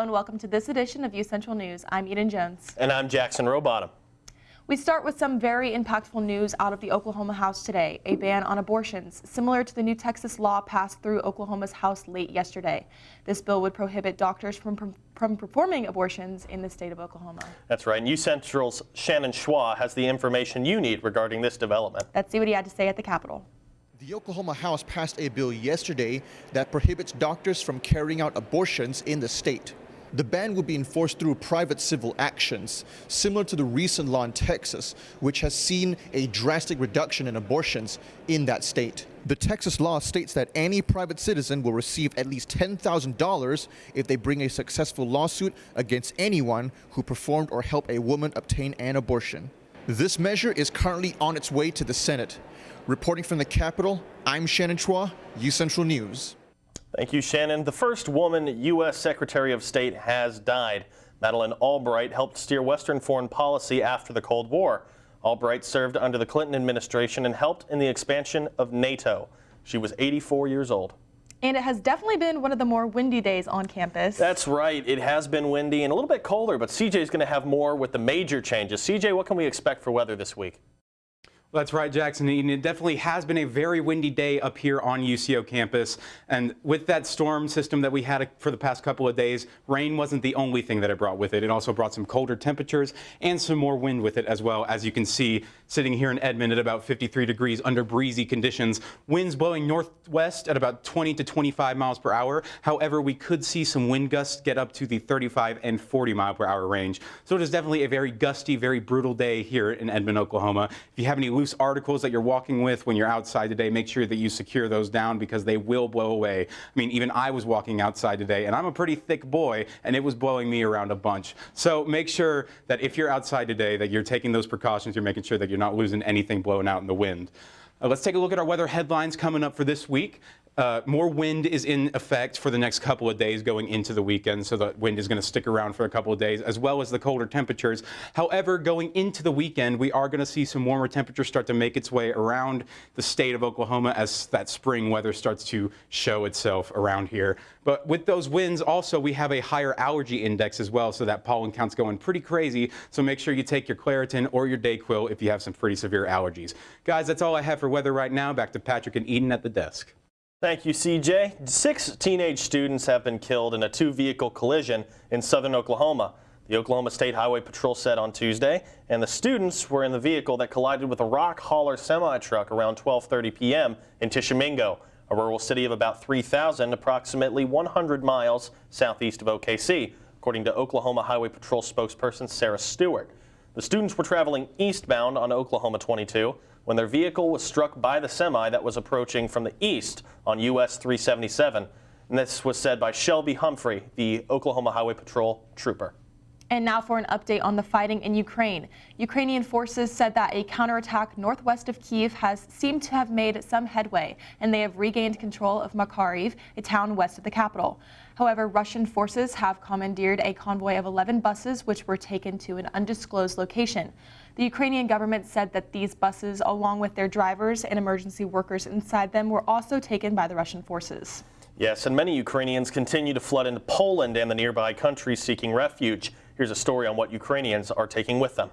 Hello and welcome to this edition of UCentral News. I'm Eden Jones. And I'm Jackson Rowbottom. We start with some very impactful news out of the Oklahoma House today. A ban on abortions, similar to the new Texas law passed through Oklahoma's House late yesterday. This bill would prohibit doctors from performing abortions in the state of Oklahoma. That's right. And UCentral's Shannon Schwa has the information you need regarding this development. Let's see what he had to say at the Capitol. The Oklahoma House passed a bill yesterday that prohibits doctors from carrying out abortions in the state. The ban will be enforced through private civil actions, similar to the recent law in Texas, which has seen a drastic reduction in abortions in that state. The Texas law states that any private citizen will receive at least $10,000 if they bring a successful lawsuit against anyone who performed or helped a woman obtain an abortion. This measure is currently on its way to the Senate. Reporting from the Capitol, I'm Shannon Chua, UCentral News. Thank you, Shannon. The first woman U.S. Secretary of State has died. Madeleine Albright helped steer Western foreign policy after the Cold War. Albright served under the Clinton administration and helped in the expansion of NATO. She was 84 years old. And it has definitely been one of the more windy days on campus. That's right. It has been windy and a little bit colder, but CJ is going to have more with the major changes. CJ, what can we expect for weather this week? Well, that's right, Jackson. It definitely has been a very windy day up here on UCO campus. And with that storm system that we had for the past couple of days, rain wasn't the only thing that it brought with it. It also brought some colder temperatures and some more wind with it as well. As you can see, sitting here in Edmond at about 53 degrees under breezy conditions, winds blowing northwest at about 20 to 25 miles per hour. However, we could see some wind gusts get up to the 35 and 40 mile per hour range. So it is definitely a very gusty, very brutal day here in Edmond, Oklahoma. If you have any loose articles that you're walking with when you're outside today, make sure that you secure those down because they will blow away. I mean, even I was walking outside today and I'm a pretty thick boy and it was blowing me around a bunch. So make sure that if you're outside today that you're taking those precautions, you're making sure that you're not losing anything blowing out in the wind. Let's take a look at our weather headlines coming up for this week. More wind is in effect for the next couple of days going into the weekend, so the wind is going to stick around for a couple of days, as well as the colder temperatures. However, going into the weekend, we are going to see some warmer temperatures start to make its way around the state of Oklahoma as that spring weather starts to show itself around here. But with those winds, also, we have a higher allergy index as well, so that pollen count's going pretty crazy. So make sure you take your Claritin or your Dayquil if you have some pretty severe allergies. Guys, that's all I have for weather right now. Back to Patrick and Eden at the desk. Thank you, CJ. 6 teenage students have been killed in a 2-vehicle collision in southern Oklahoma. The Oklahoma State Highway Patrol said on Tuesday, and the students were in the vehicle that collided with a rock hauler semi-truck around 12:30 p.m. in Tishomingo, a rural city of about 3,000, approximately 100 miles southeast of OKC, according to Oklahoma Highway Patrol spokesperson Sarah Stewart. The students were traveling eastbound on Oklahoma 22 when their vehicle was struck by the semi that was approaching from the east on US 377. And this was said by Shelby Humphrey, the Oklahoma Highway Patrol trooper. And now for an update on the fighting in Ukraine. Ukrainian forces said that a counterattack northwest of Kyiv has seemed to have made some headway, and they have regained control of Makariv, a town west of the capital. However, Russian forces have commandeered a convoy of 11 buses which were taken to an undisclosed location. The Ukrainian government said that these buses, along with their drivers and emergency workers inside them, were also taken by the Russian forces. Yes, and many Ukrainians continue to flood into Poland and the nearby countries seeking refuge. Here's a story on what Ukrainians are taking with them.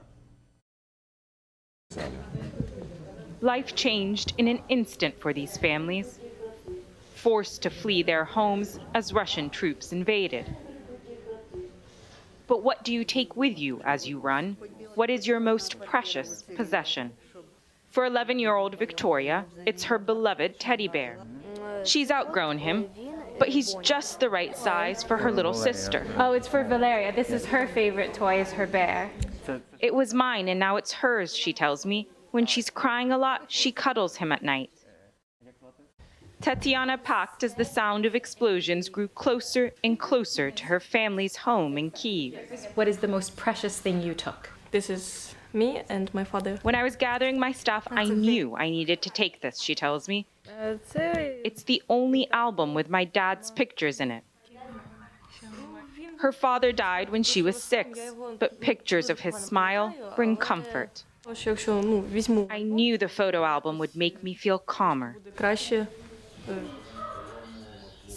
Life changed in an instant for these families, forced to flee their homes as Russian troops invaded. But what do you take with you as you run? What is your most precious possession? For 11-year-old Victoria, it's her beloved teddy bear. She's outgrown him, but he's just the right size for her little sister. Oh, it's for Valeria. This is her favorite toy, is her bear. It was mine and now it's hers, she tells me. When she's crying a lot, she cuddles him at night. Tatiana packed as the sound of explosions grew closer and closer to her family's home in Kyiv. What is the most precious thing you took? This is me and my father. When I was gathering my stuff, I knew I needed to take this, she tells me. It's the only album with my dad's pictures in it. Her father died when she was 6, but pictures of his smile bring comfort. I knew the photo album would make me feel calmer.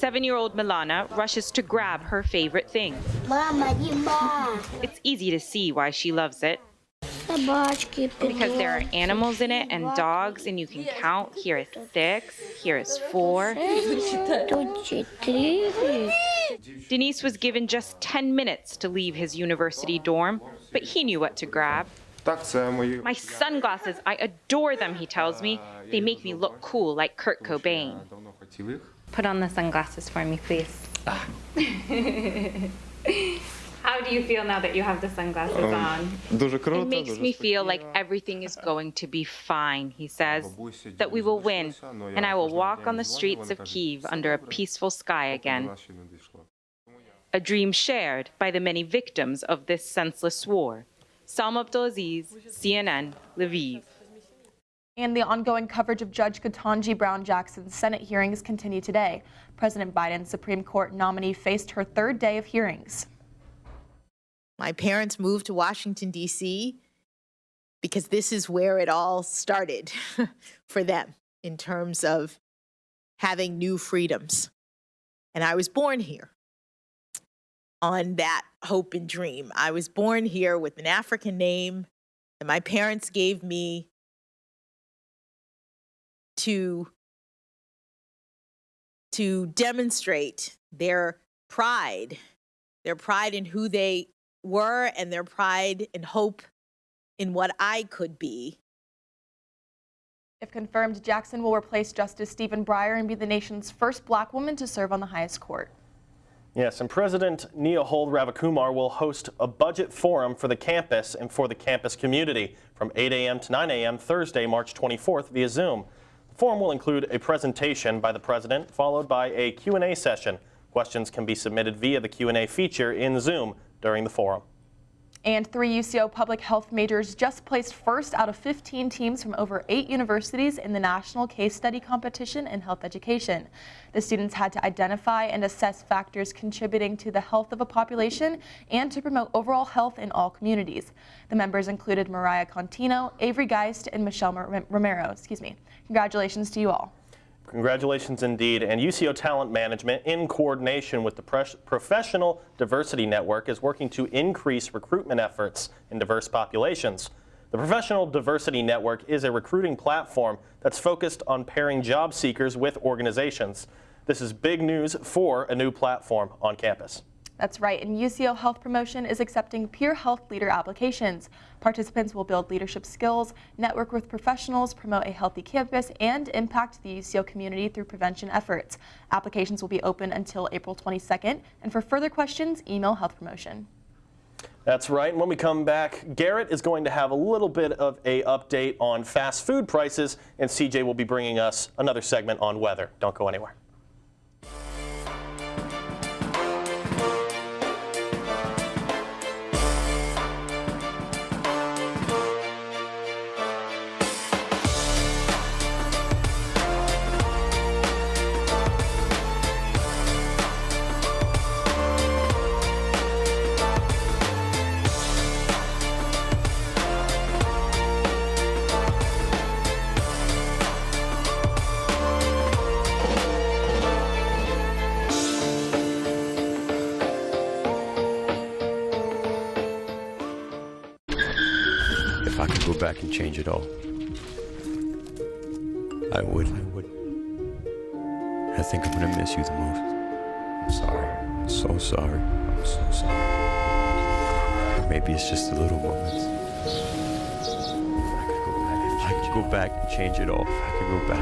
7-year-old Milana rushes to grab her favorite thing. It's easy to see why she loves it. Because there are animals in it and dogs, and you can count. Here is 6, here is 4. Denise was given just 10 minutes to leave his university dorm, but he knew what to grab. My sunglasses, I adore them, he tells me. They make me look cool like Kurt Cobain. Put on the sunglasses for me, please. How do you feel now that you have the sunglasses on? It makes me feel like everything is going to be fine, he says, that we will win, and I will walk on the streets of Kyiv under a peaceful sky again. A dream shared by the many victims of this senseless war. Salma Abdulaziz, CNN, Lviv. And the ongoing coverage of Judge Ketanji Brown Jackson's Senate hearings continue today. President Biden's Supreme Court nominee faced her third day of hearings. My parents moved to Washington, D.C. because this is where it all started for them in terms of having new freedoms. And I was born here on that hope and dream. I was born here with an African name that my parents gave me to demonstrate their pride in who they were and their pride and hope in what I could be. If confirmed, Jackson will replace Justice Stephen Breyer and be the nation's first black woman to serve on the highest court. Yes, and President Neohold Ravikumar will host a budget forum for the campus and for the campus community from 8 a.m. to 9 a.m. Thursday, March 24th via Zoom. The forum will include a presentation by the president, followed by a Q&A session. Questions can be submitted via the Q&A feature in Zoom during the forum. And 3 UCO public health majors just placed first out of 15 teams from over 8 universities in the National Case Study Competition in Health Education. The students had to identify and assess factors contributing to the health of a population and to promote overall health in all communities. The members included Mariah Contino, Avery Geist, and Michelle Romero. Congratulations to you all. Congratulations indeed. And UCO Talent Management, in coordination with the Professional Diversity Network, is working to increase recruitment efforts in diverse populations. The Professional Diversity Network is a recruiting platform that's focused on pairing job seekers with organizations. This is big news for a new platform on campus. That's right, and UCO Health Promotion is accepting peer health leader applications. Participants will build leadership skills, network with professionals, promote a healthy campus, and impact the UCO community through prevention efforts. Applications will be open until April 22nd, and for further questions, email Health Promotion. That's right, and when we come back, Garrett is going to have a little bit of an update on fast food prices, and CJ will be bringing us another segment on weather. Don't go anywhere. If I could go back and change it all, I would. I think I'm gonna miss you the most. I'm sorry. I'm so sorry. I'm so sorry. Or maybe it's just the little moments. If I could go back and change it all, if I could go back,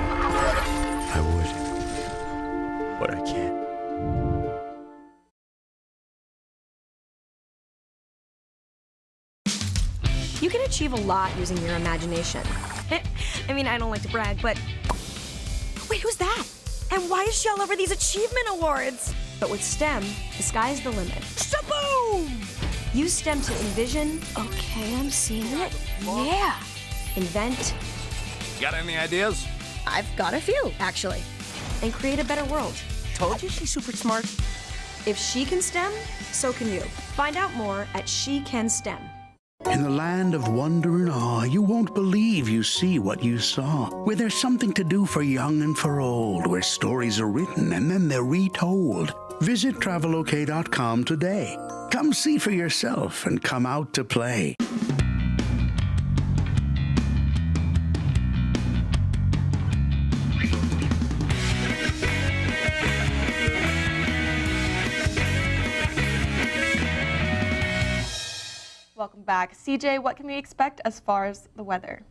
I would. But I can't. You can achieve a lot using your imagination. I mean, I don't like to brag, but... Wait, who's that? And why is she all over these achievement awards? But with STEM, the sky's the limit. Shaboom! Use STEM to envision... Okay, I'm seeing it. Yeah! Invent... Got any ideas? I've got a few, actually. And create a better world. Told you she's super smart. If she can STEM, so can you. Find out more at SheCanSTEM. In the land of wonder and awe, you won't believe you see what you saw. Where there's something to do for young and for old, where stories are written and then they're retold. Visit Travelok.com today. Come see for yourself and come out to play. Welcome back. CJ, what can we expect as far as the weather?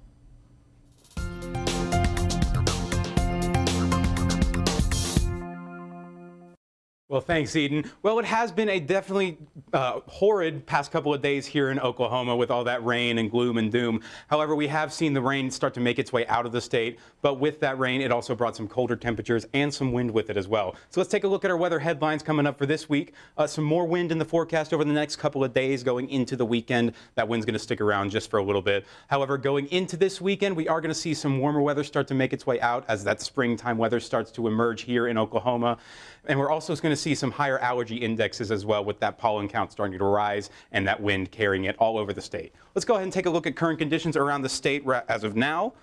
Well, thanks, Eden. Well, it has been a definitely horrid past couple of days here in Oklahoma with all that rain and gloom and doom. However, we have seen the rain start to make its way out of the state, but with that rain, it also brought some colder temperatures and some wind with it as well. So let's take a look at our weather headlines coming up for this week. Some more wind in the forecast over the next couple of days going into the weekend. That wind's going to stick around just for a little bit. However, going into this weekend, we are going to see some warmer weather start to make its way out as that springtime weather starts to emerge here in Oklahoma. And we're also going to see some higher allergy indexes as well with that pollen count starting to rise and that wind carrying it all over the state. Let's go ahead and take a look at current conditions around the state as of now.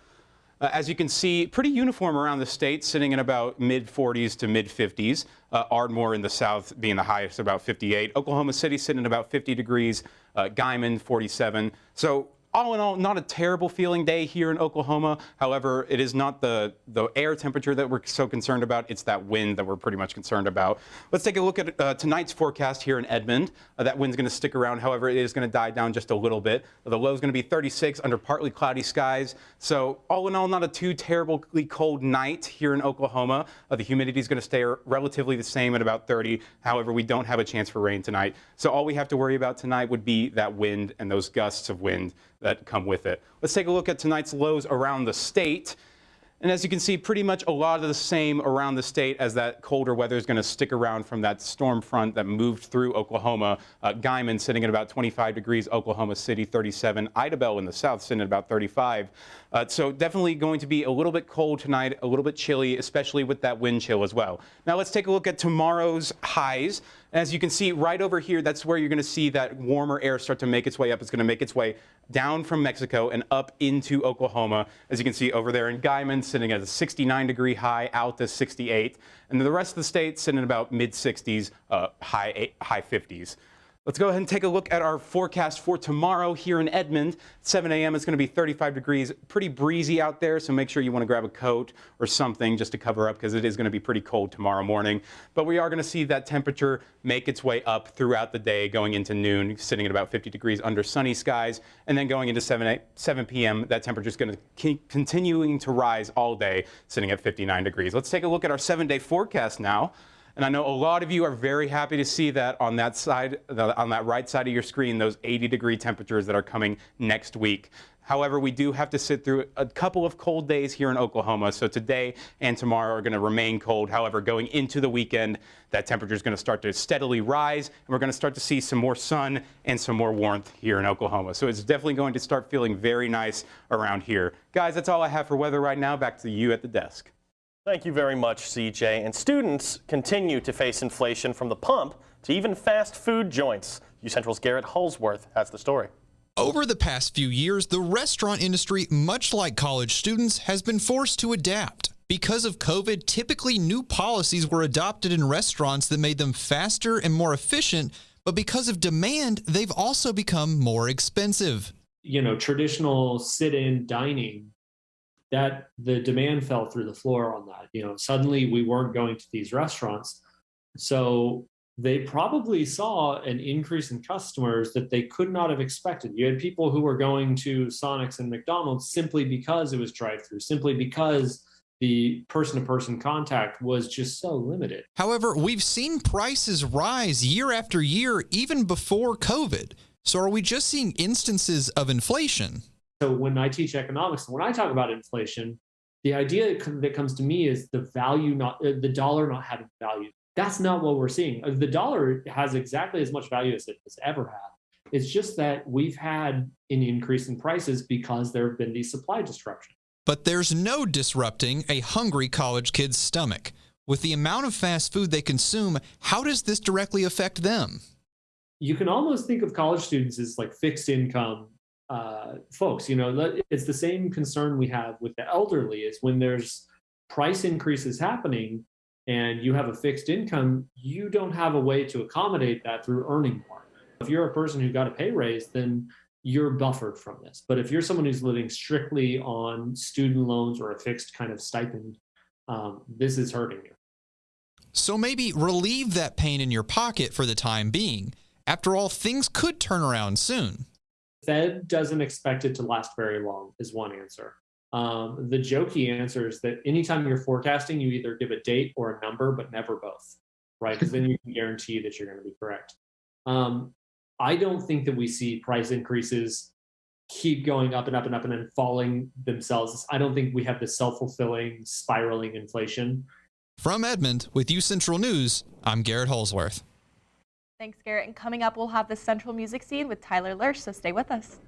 As you can see, pretty uniform around the state, sitting in about mid-40s to mid-50s. Ardmore in the south being the highest, about 58. Oklahoma City sitting at about 50 degrees. Guymon, 47. So all in all, not a terrible feeling day here in Oklahoma. However, it is not the air temperature that we're so concerned about. It's that wind that we're pretty much concerned about. Let's take a look at tonight's forecast here in Edmond. That wind's going to stick around. However, it is going to die down just a little bit. The low is going to be 36 under partly cloudy skies. So all in all, not a too terribly cold night here in Oklahoma. The humidity is going to stay relatively the same at about 30. However, we don't have a chance for rain tonight. So all we have to worry about tonight would be that wind and those gusts of wind that come with it. Let's take a look at tonight's lows around the state. And as you can see, pretty much a lot of the same around the state as that colder weather is going to stick around from that storm front that moved through Oklahoma. Guymon sitting at about 25 degrees, Oklahoma City 37, Idabel in the south sitting at about 35. So definitely going to be a little bit cold tonight, a little bit chilly, especially with that wind chill as well. Now let's take a look at tomorrow's highs. As you can see right over here, that's where you're going to see that warmer air start to make its way up. It's going to make its way down from Mexico and up into Oklahoma. As you can see over there in Guymon, sitting at a 69-degree high, out to 68. And the rest of the state sitting at about mid-60s, high 50s. Let's go ahead and take a look at our forecast for tomorrow here in Edmond. 7 a.m. it's going to be 35 degrees, pretty breezy out there, so make sure you want to grab a coat or something just to cover up because it is going to be pretty cold tomorrow morning. But we are going to see that temperature make its way up throughout the day going into noon, sitting at about 50 degrees under sunny skies. And then going into 7 p.m., that temperature is going to keep continuing to rise all day, sitting at 59 degrees. Let's take a look at our 7-day forecast now. And I know a lot of you are very happy to see that on that side, on that right side of your screen, those 80-degree temperatures that are coming next week. However, we do have to sit through a couple of cold days here in Oklahoma. So today and tomorrow are going to remain cold. However, going into the weekend, that temperature is going to start to steadily rise, and we're going to start to see some more sun and some more warmth here in Oklahoma. So it's definitely going to start feeling very nice around here. Guys, that's all I have for weather right now. Back to you at the desk. Thank you very much, CJ. And students continue to face inflation from the pump to even fast food joints. UCentral's Garrett Hulsworth has the story. Over the past few years, the restaurant industry, much like college students, has been forced to adapt. Because of COVID, typically new policies were adopted in restaurants that made them faster and more efficient, but because of demand, they've also become more expensive. You know, traditional sit-in dining, that the demand fell through the floor on that. You know, suddenly we weren't going to these restaurants. So they probably saw an increase in customers that they could not have expected. You had people who were going to Sonic's and McDonald's simply because it was drive-through, simply because the person-to-person contact was just so limited. However, we've seen prices rise year after year, even before COVID. So are we just seeing instances of inflation? So when I teach economics, when I talk about inflation, the idea that comes to me is the value, not the dollar not having value. That's not what we're seeing. The dollar has exactly as much value as it has ever had. It's just that we've had an increase in prices because there have been these supply disruptions. But there's no disrupting a hungry college kid's stomach. With the amount of fast food they consume, how does this directly affect them? You can almost think of college students as like fixed income folks. It's the same concern we have with the elderly, is when there's price increases happening and you have a fixed income, you don't have a way to accommodate that through earning more. If you're a person who got a pay raise, then you're buffered from this. But if you're someone who's living strictly on student loans or a fixed kind of stipend, this is hurting you. So maybe relieve that pain in your pocket for the time being. After all, things could turn around soon. Fed doesn't expect it to last very long, is one answer. The jokey answer is that anytime you're forecasting, you either give a date or a number, but never both, right? Because then you can guarantee that you're going to be correct. I don't think that we see price increases keep going up and up and up and then falling themselves. I don't think we have the self-fulfilling, spiraling inflation. From Edmond, with UCentral News, I'm Garrett Holsworth. Thanks, Garrett. And coming up, we'll have the Central Music Scene with Tyler Lurch, so stay with us.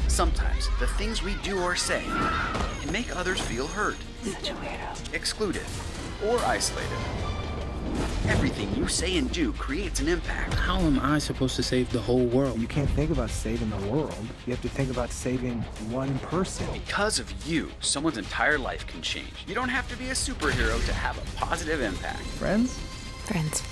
Sometimes the things we do or say can make others feel hurt, excluded, or isolated. Everything you say and do creates an impact. How am I supposed to save the whole world? You can't think about saving the world. You have to think about saving one person. Because of you, someone's entire life can change. You don't have to be a superhero to have a positive impact. Friends? Friends.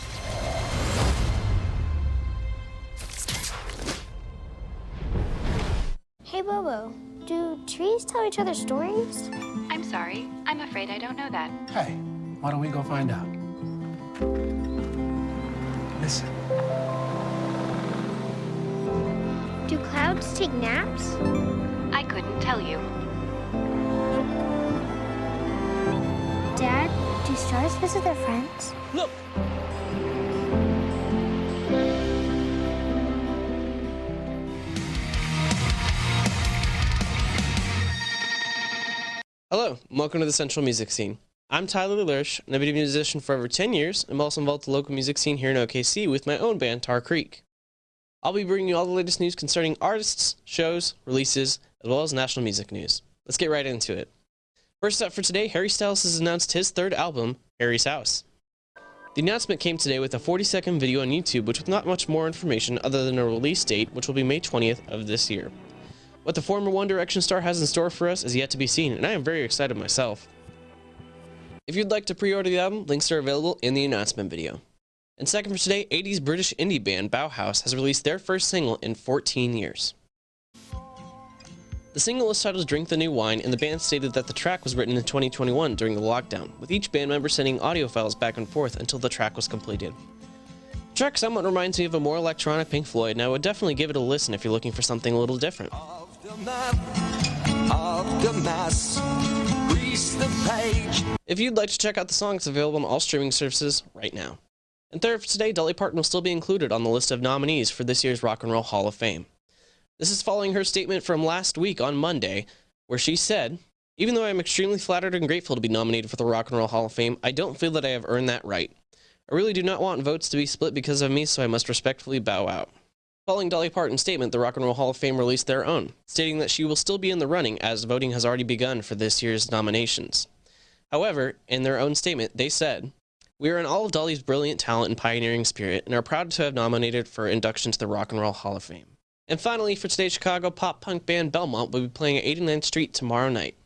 Hey, Bobo, do trees tell each other stories? I'm sorry. I'm afraid I don't know that. Hey, why don't we go find out? Listen. Do clouds take naps? I couldn't tell you. Dad, do stars visit their friends? Look! Hello, and welcome to the Central Music Scene. I'm Tyler Lurch, and I've been a musician for over 10 years, and I'm also involved with the local music scene here in OKC with my own band, Tar Creek. I'll be bringing you all the latest news concerning artists, shows, releases, as well as national music news. Let's get right into it. First up for today, Harry Styles has announced his third album, Harry's House. The announcement came today with a 40-second video on YouTube, which with not much more information other than a release date, which will be May 20th of this year. What the former One Direction star has in store for us is yet to be seen, and I am very excited myself. If you'd like to pre-order the album, links are available in the announcement video. And second for today, 80s British indie band Bauhaus has released their first single in 14 years. The single is titled Drink the New Wine, and the band stated that the track was written in 2021 during the lockdown, with each band member sending audio files back and forth until the track was completed. The track somewhat reminds me of a more electronic Pink Floyd, and I would definitely give it a listen if you're looking for something a little different. If you'd like to check out the song, it's available on all streaming services right now. And third for today, Dolly Parton will still be included on the list of nominees for this year's Rock and Roll Hall of Fame. This is following her statement from last week on Monday, where she said, "Even though I am extremely flattered and grateful to be nominated for the Rock and Roll Hall of Fame, I don't feel that I have earned that right. I really do not want votes to be split because of me, so I must respectfully bow out." Following Dolly Parton's statement, the Rock and Roll Hall of Fame released their own, stating that she will still be in the running as voting has already begun for this year's nominations. However, in their own statement, they said, "We are in awe of Dolly's brilliant talent and pioneering spirit and are proud to have nominated for induction to the Rock and Roll Hall of Fame." And finally, for today's Chicago pop-punk band Belmont will be playing at 89th Street tomorrow night.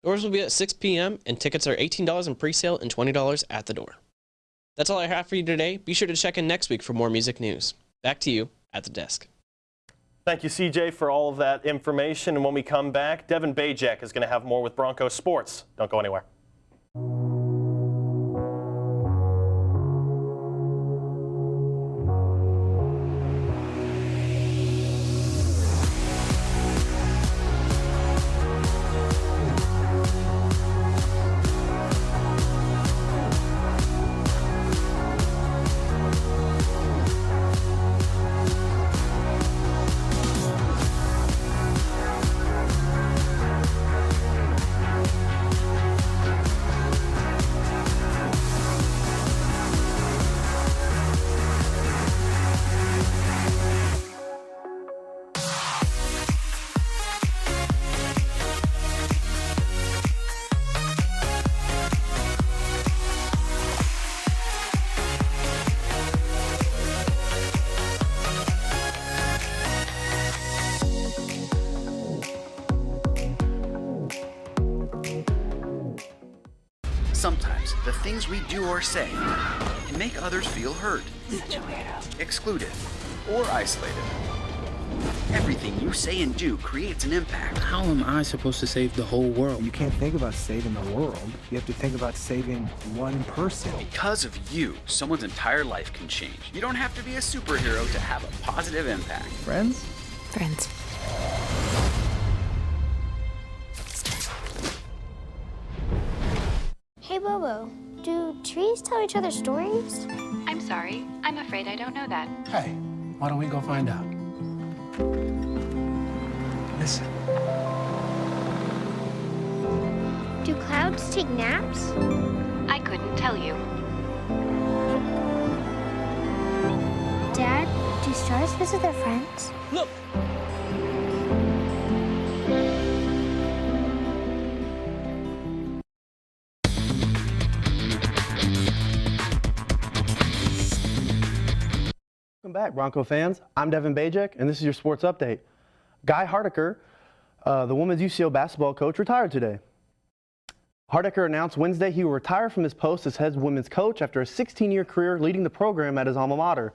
Doors will be at 6 p.m. and tickets are $18 in pre-sale and $20 at the door. That's all I have for you today. Be sure to check in next week for more music news. Back to you at the desk. Thank you, CJ, for all of that information. And when we come back, Devin Bajek is going to have more with Broncos sports. Don't go anywhere. Sometimes the things we do or say can make others feel hurt, excluded, or isolated. Everything you say and do creates an impact. How am I supposed to save the whole world? You can't think about saving the world. You have to think about saving one person. Because of you, someone's entire life can change. You don't have to be a superhero to have a positive impact. Friends? Friends. Hey, Bobo, do trees tell each other stories? I'm sorry. I'm afraid I don't know that. Hey, why don't we go find out? Listen. Do clouds take naps? I couldn't tell you. Dad, do stars visit their friends? Look! Welcome back, Bronco fans. I'm Devin Bajek, and this is your sports update. Guy Hardaker, the women's UCO basketball coach, retired today. Hardaker announced Wednesday he will retire from his post as head women's coach after a 16-year career leading the program at his alma mater.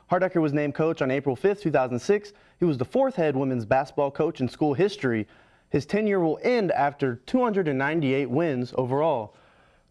Hardaker was named coach on April 5, 2006. He was the fourth head women's basketball coach in school history. His tenure will end after 298 wins overall.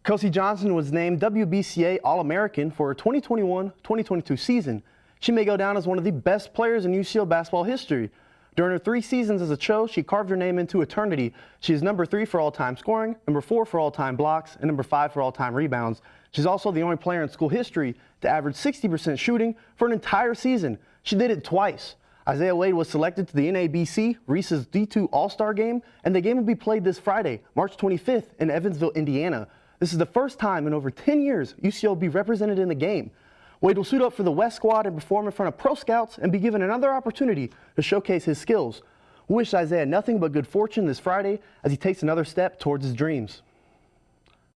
Kelsey Johnson was named WBCA All-American for her 2021-2022 season. She may go down as one of the best players in UCO basketball history. During her 3 seasons as a Cho, she carved her name into eternity. She is number 3 for all-time scoring, number 4 for all-time blocks, and number 5 for all-time rebounds. She's also the only player in school history to average 60% shooting for an entire season. She did it twice. Isaiah Wade was selected to the NABC Reese's D2 All-Star Game, and the game will be played this Friday, March 25th in Evansville, Indiana. This is the first time in over 10 years UCO will be represented in the game. Wade will suit up for the West squad and perform in front of pro scouts and be given another opportunity to showcase his skills. We wish Isaiah nothing but good fortune this Friday as he takes another step towards his dreams.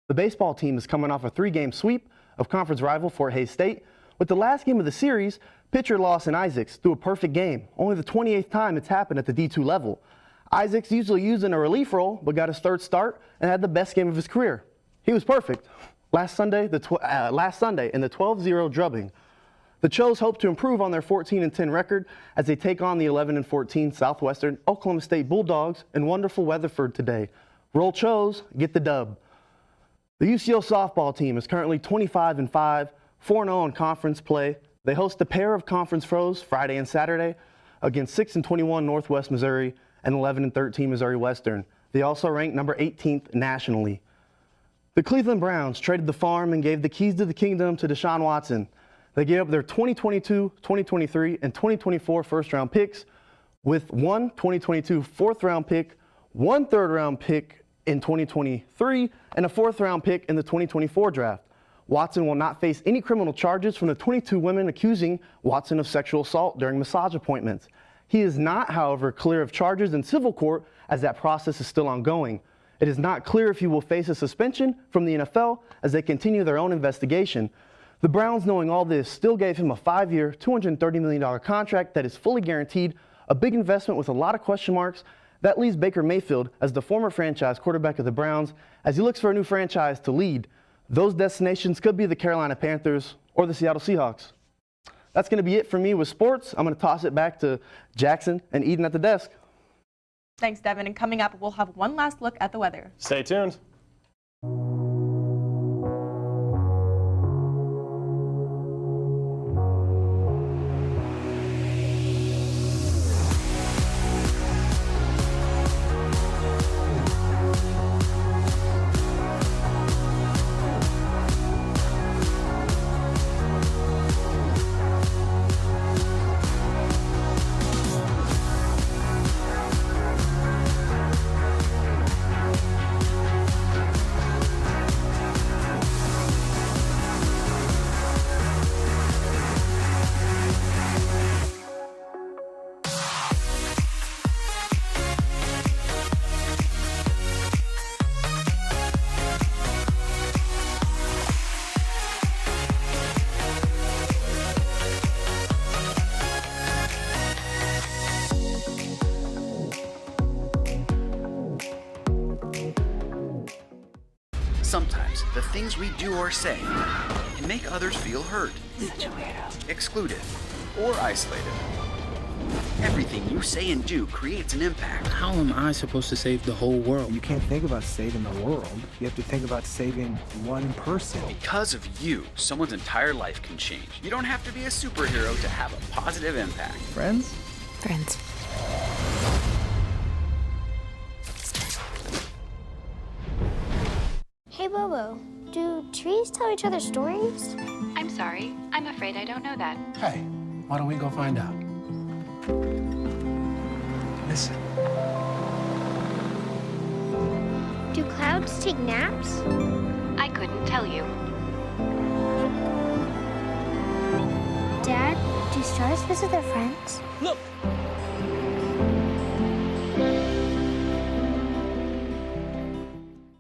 The baseball team is coming off a 3-game sweep of conference rival Fort Hays State. With the last game of the series, pitcher Lawson Isaacs threw a perfect game, only the 28th time it's happened at the D2 level. Isaacs usually used in a relief role, but got his third start and had the best game of his career. He was perfect. Last Sunday in the 12-0 drubbing. The Chos hope to improve on their 14-10 record as they take on the 11-14 Southwestern Oklahoma State Bulldogs in wonderful Weatherford today. Roll Chos, get the dub. The UCO softball team is currently 25-5, 4-0 in conference play. They host a pair of conference foes Friday and Saturday against 6-21 Northwest Missouri and 11-13 Missouri Western. They also rank number 18th nationally. The Cleveland Browns traded the farm and gave the keys to the kingdom to Deshaun Watson. They gave up their 2022, 2023, and 2024 first-round picks with one 2022 fourth-round pick, one third-round pick in 2023, and a fourth-round pick in the 2024 draft. Watson will not face any criminal charges from the 22 women accusing Watson of sexual assault during massage appointments. He is not, however, clear of charges in civil court as that process is still ongoing. It is not clear if he will face a suspension from the NFL as they continue their own investigation. The Browns, knowing all this, still gave him a 5-year, $230 million contract that is fully guaranteed, a big investment with a lot of question marks. That leaves Baker Mayfield as the former franchise quarterback of the Browns as he looks for a new franchise to lead. Those destinations could be the Carolina Panthers or the Seattle Seahawks. That's going to be it for me with sports. I'm going to toss it back to Jackson and Eden at the desk. Thanks, Devin. And coming up, we'll have one last look at the weather. Stay tuned. Sometimes the things we do or say can make others feel hurt, excluded, or isolated. Everything you say and do creates an impact. How am I supposed to save the whole world? You can't think about saving the world. You have to think about saving one person. Because of you, someone's entire life can change. You don't have to be a superhero to have a positive impact. Friends? Friends. Hey, Bobo, do trees tell each other stories? I'm sorry. I'm afraid I don't know that. Hey, why don't we go find out? Listen. Do clouds take naps? I couldn't tell you. Dad, do stars visit their friends? Look!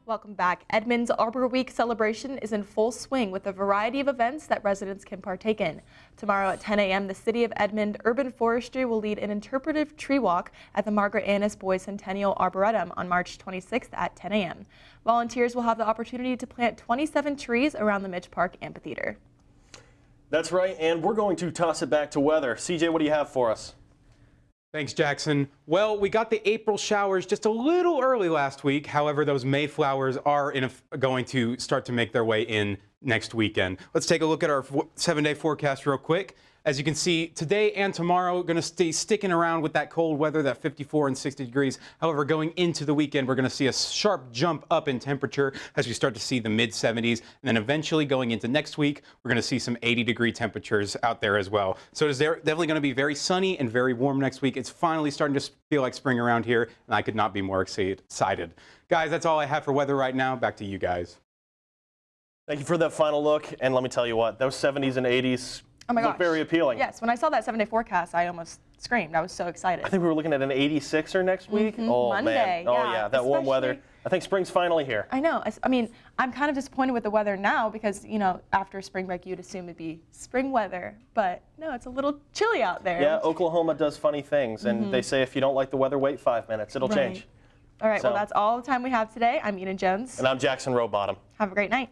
Welcome back. Edmond's Arbor Week celebration is in full swing with a variety of events that residents can partake in. Tomorrow at 10 a.m., the City of Edmond Urban Forestry will lead an interpretive tree walk at the Margaret Annis Boys Centennial Arboretum on March 26th at 10 a.m. Volunteers will have the opportunity to plant 27 trees around the Midge Park Amphitheater. That's right, and we're going to toss it back to weather. CJ, what do you have for us? Thanks, Jackson. Well, we got the April showers just a little early last week. However, those May flowers are going to start to make their way in next weekend. Let's take a look at our 7-day forecast real quick. As you can see, today and tomorrow, we're going to stay sticking around with that cold weather, that 54 and 60 degrees. However, going into the weekend, we're going to see a sharp jump up in temperature as we start to see the mid-70s. And then eventually going into next week, we're going to see some 80-degree temperatures out there as well. So it's definitely going to be very sunny and very warm next week. It's finally starting to feel like spring around here, and I could not be more excited. Guys, that's all I have for weather right now. Back to you guys. Thank you for that final look. And let me tell you what, those 70s and 80s look very appealing. Yes, when I saw that 7-day forecast, I almost screamed. I was so excited. I think we were looking at an 86er next week. Oh, Monday, man. Oh, yeah, that warm weather. I think spring's finally here. I know. I mean, I'm kind of disappointed with the weather now because, you know, after spring break, you'd assume it'd be spring weather. But no, it's a little chilly out there. Yeah, Oklahoma does funny things. And they say if you don't like the weather, wait 5 minutes. It'll change. All right, well, that's all the time we have today. I'm Eden Jones. And I'm Jackson Rowbottom. Have a great night.